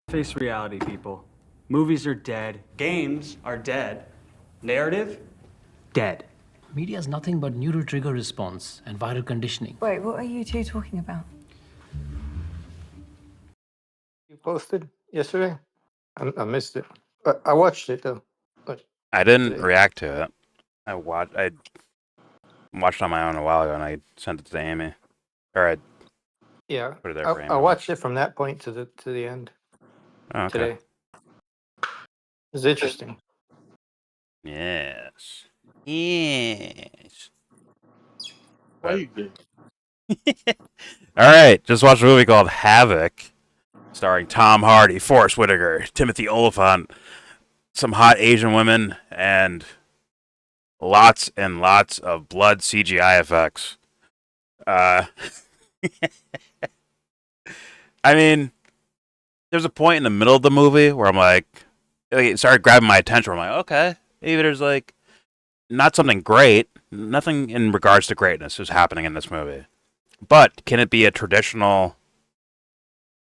Face reality, people. Movies are dead. Games are dead. Narrative? Dead. Media is nothing but neural trigger response and viral conditioning. Wait, what are you two talking about? You posted yesterday? I missed it. I watched it though. Like, I didn't today. react to it. I watched on my own a while ago, and I sent it to Amy. Or I Yeah, put it there for Amy. I watched it from that point to the end Oh, okay. today. It's interesting. Yes. Yes. Why you gay? All right, just watched a movie called Havoc, starring Tom Hardy, Forrest Whitaker, Timothy Oliphant, some hot Asian women, and lots and lots of blood CGI effects. I mean, there's a point in the middle of the movie where I'm like, it started grabbing my attention. I'm like, okay, maybe there's like not something great, nothing in regards to greatness is happening in this movie. But can it be a traditional,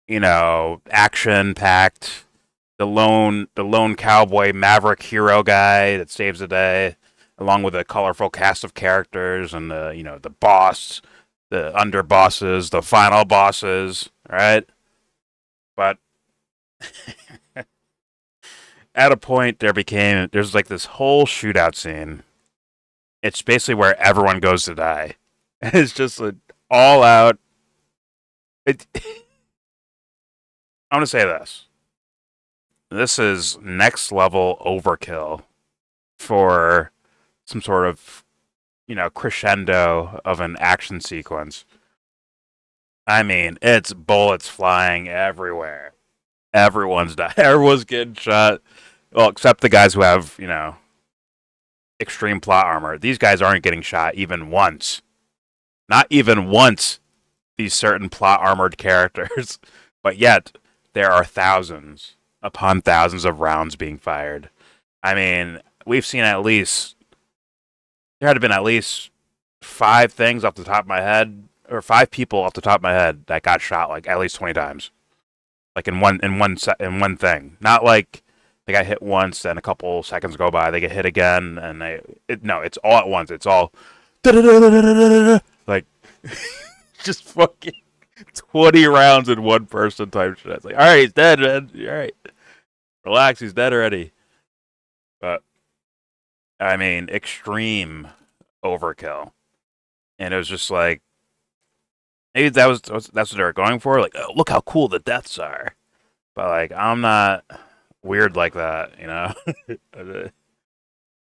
action-packed, the lone cowboy maverick hero guy that saves the day, along with a colorful cast of characters and the boss, the underbosses, the final bosses, right? But at a point there's like this whole shootout scene. It's basically where everyone goes to die. It's just an all out. I'm gonna say this. This is next level overkill for some sort of, crescendo of an action sequence. I mean, it's bullets flying everywhere. Everyone's dying. Everyone's getting shot. Well, except the guys who have, extreme plot armor. These guys aren't getting shot even once. Not even once, these certain plot armored characters. But yet, there are thousands upon thousands of rounds being fired. I mean, we've seen there had to have been at least 5 things off the top of my head, or 5 people off the top of my head that got shot like at least 20 times. Like in one thing. Not like they got hit once and a couple seconds go by, they get hit again, and it's all at once. It's all like just fucking 20 rounds in one person type shit. It's like, all right, he's dead, man. All right, relax, he's dead already. But I mean, extreme overkill, and it was just like maybe that's what they were going for. Like, oh, look how cool the deaths are. But like, I'm not weird like that,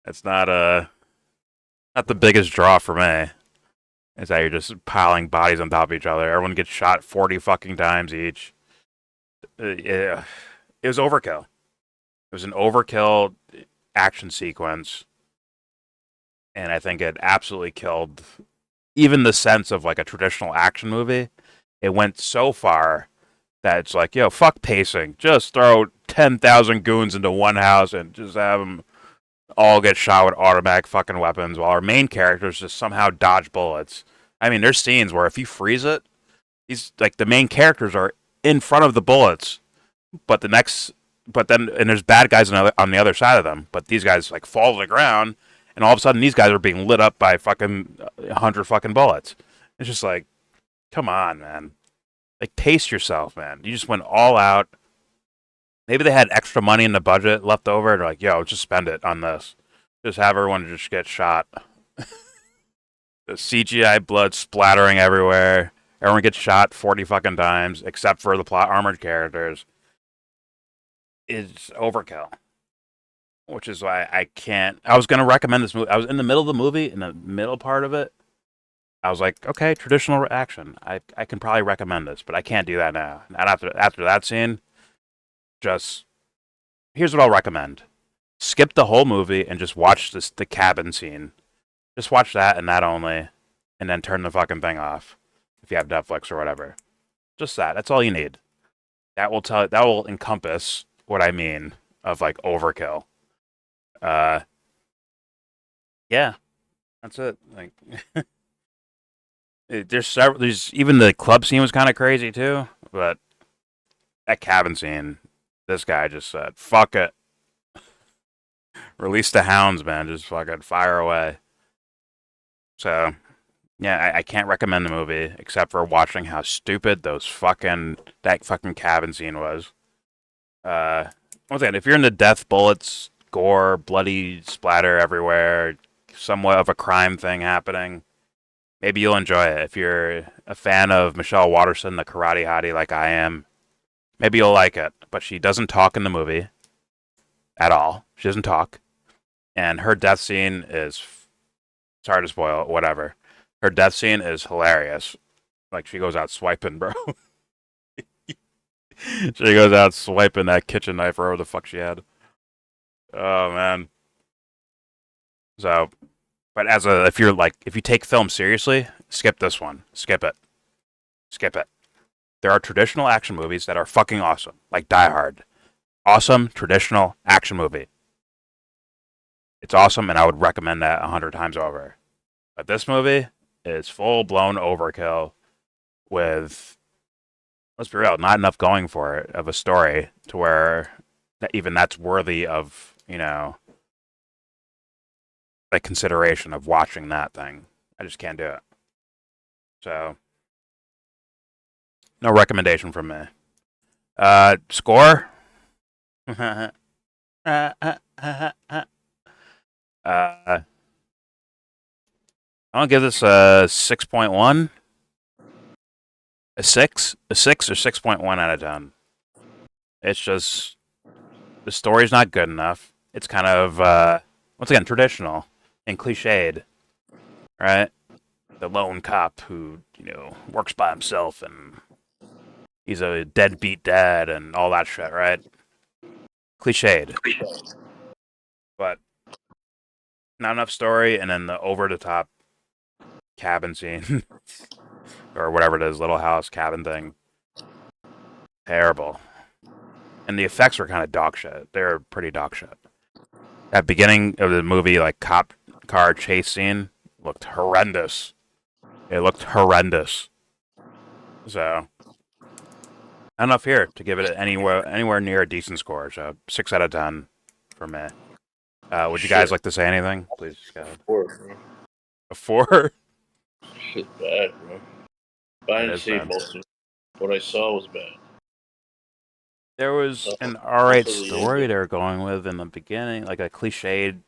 It's not the biggest draw for me. Is that you're just piling bodies on top of each other. Everyone gets shot 40 fucking times each. It was overkill. It was an overkill action sequence, and I think it absolutely killed even the sense of like a traditional action movie. It went so far that it's like, yo, fuck pacing. Just throw 10,000 goons into one house and just have them all get shot with automatic fucking weapons while our main characters just somehow dodge bullets. I mean, there's scenes where if you freeze it, the main characters are in front of the bullets, but there's bad guys on the other side of them, but these guys like fall to the ground, and all of a sudden these guys are being lit up by fucking 100 fucking bullets. It's just like, come on, man. Like, pace yourself, man. You just went all out. Maybe they had extra money in the budget left over. They're like, yo, just spend it on this. Just have everyone just get shot. The CGI blood splattering everywhere. Everyone gets shot 40 fucking times, except for the plot armored characters. It's overkill. Which is why I can't. I was going to recommend this movie. I was in the middle of the movie, in the middle part of it. I was like, okay, traditional action. I can probably recommend this, but I can't do that now. Not after that scene. Just here's what I'll recommend: skip the whole movie and just watch the cabin scene. Just watch that and that only, and then turn the fucking thing off if you have Netflix or whatever. Just that. That's all you need. That will encompass what I mean of like overkill. Yeah, that's it. Like. There's even the club scene was kind of crazy too, but that cabin scene This guy just said, "Fuck it, release the hounds, man. Just fucking fire away." So yeah, I can't recommend the movie except for watching how stupid that fucking cabin scene was. Once again, if you're into death, bullets, gore, bloody splatter everywhere, somewhat of a crime thing happening, maybe you'll enjoy it. If you're a fan of Michelle Waterson, the karate hottie like I am, maybe you'll like it. But she doesn't talk in the movie at all. She doesn't talk. And her death scene is, sorry to spoil it, whatever. Her death scene is hilarious. Like, she goes out swiping, bro. She goes out swiping that kitchen knife or whatever the fuck she had. Oh, man. So, but if you take film seriously, skip this one. Skip it. Skip it. There are traditional action movies that are fucking awesome, like Die Hard. Awesome traditional action movie. It's awesome, and I would recommend that 100 times over. But this movie is full-blown overkill with, let's be real, not enough going for it of a story to where even that's worthy of, like consideration of watching that thing. I just can't do it. So, no recommendation from me. Score? I'll give this a 6.1. A 6? A 6 or 6.1 out of 10. It's just, the story's not good enough. It's kind of, once again, traditional and cliched, right? The lone cop who, works by himself and he's a deadbeat dad and all that shit, right? Cliched. But not enough story, and then the over-the-top cabin scene. Or whatever it is, little house, cabin thing. Terrible. And the effects were kind of dog shit. They're pretty dog shit. That beginning of the movie, like, cop car chase scene looked horrendous. It looked horrendous. So, not enough here to give it anywhere near a decent score. So, 6 out of 10 for me. Would you guys like to say anything? Please go ahead. 4, bro. A 4? Shit's bad, bro. But I It didn't is see bad. most of it. What I saw was bad. There was an Also alright the story ending. they were going with in the beginning, like a cliched,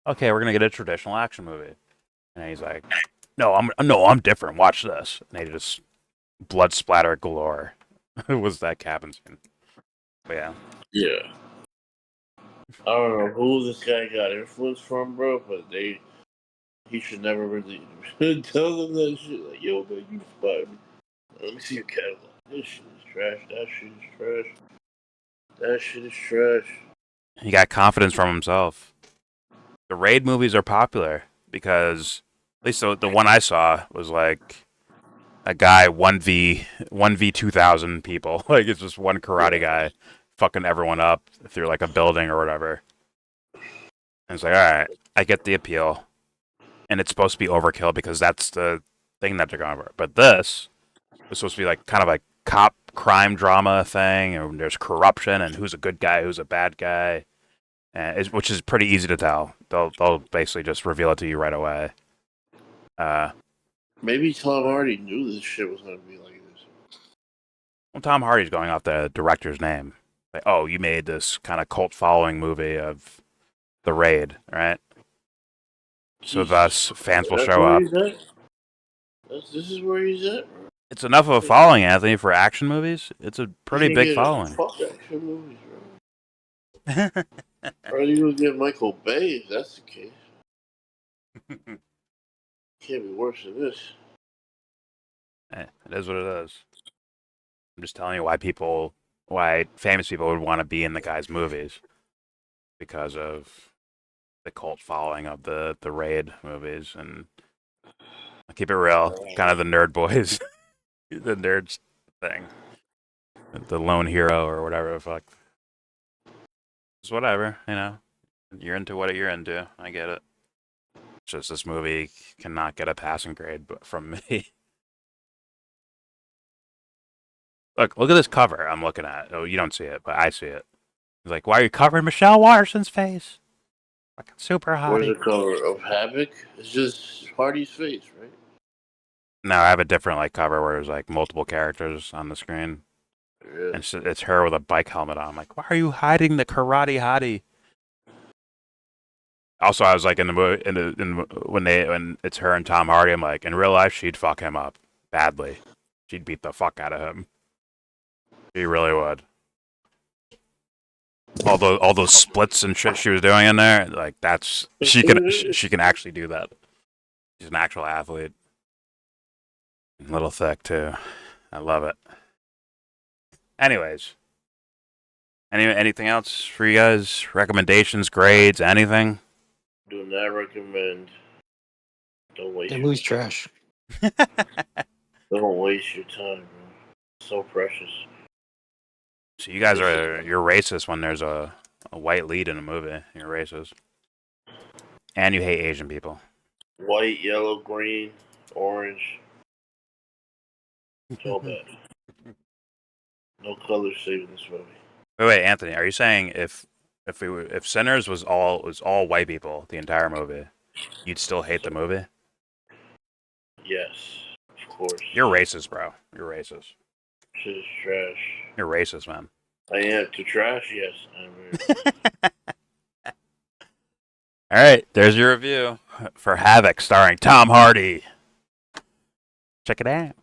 okay, we're gonna get a traditional action movie. And he's like, no, I'm different. Watch this. And they just blood splatter galore. It was that cabin scene. But yeah. Yeah. I don't know who this guy got influence from, bro, but he should never really tell them that shit. Like, yo, man, you inspired me. Let me see your catalog. This shit is trash. That shit is trash. That shit is trash. He got confidence from himself. The raid movies are popular because at least the one I saw was like a guy 1v 2,000 people. Like it's just one karate guy fucking everyone up through like a building or whatever. And it's like, all right, I get the appeal. And it's supposed to be overkill because that's the thing that they're going for. But this is supposed to be like kind of like cop crime drama thing, and there's corruption and who's a good guy, who's a bad guy, and which is pretty easy to tell. They'll basically just reveal it to you right away. Maybe Tom Hardy knew this shit was gonna be like this. Well, Tom Hardy's going off the director's name. Like, oh, you made this kind of cult following movie of The Raid, right? So Jesus. thus, fans will That's show where up. he's at? This is where he's at, bro. It's enough of a following, Anthony, for action movies. It's a pretty You big get following. fuck action movies, bro. Or you gonna get Michael Bay if that's the case. Can't be worse than this. It is what it is. I'm just telling you why famous people would want to be in the guy's movies because of the cult following of the Raid movies, and I'll keep it real, kind of the nerd boys, the nerds thing, the lone hero or whatever the fuck. It's whatever, You're into what you're into. I get it. It's just this movie cannot get a passing grade from me. Look at this cover I'm looking at. Oh, you don't see it, but I see it. He's like, why are you covering Michelle Watterson's face? Fucking super Where's the hottie. cover of Havoc? It's just Hardy's face, right? No, I have a different like cover where there's like multiple characters on the screen. Yeah. And it's her with a bike helmet on. I'm like, why are you hiding the karate hottie? Also, I was like in the movie, when it's her and Tom Hardy, I'm like, in real life, she'd fuck him up badly. She'd beat the fuck out of him. She really would. All those splits and shit she was doing in there, like she can actually do that. She's an actual athlete. A little thick too. I love it. Anyways, anything else for you guys? Recommendations, grades, anything? Do not recommend. Don't waste. That movie's trash. Don't waste your time, bro. So precious. So you guys you're racist when there's a white lead in a movie. You're racist, and you hate Asian people. White, yellow, green, orange. It's all bad. No colors saving this movie. Wait, Anthony, are you saying if Sinners was all white people the entire movie, you'd still hate the movie? Yes, of course. You're racist, bro. You're racist. Shit is trash. You're racist, man. I am. To trash? Yes. I'm All right, there's your review for Havoc starring Tom Hardy. Check it out.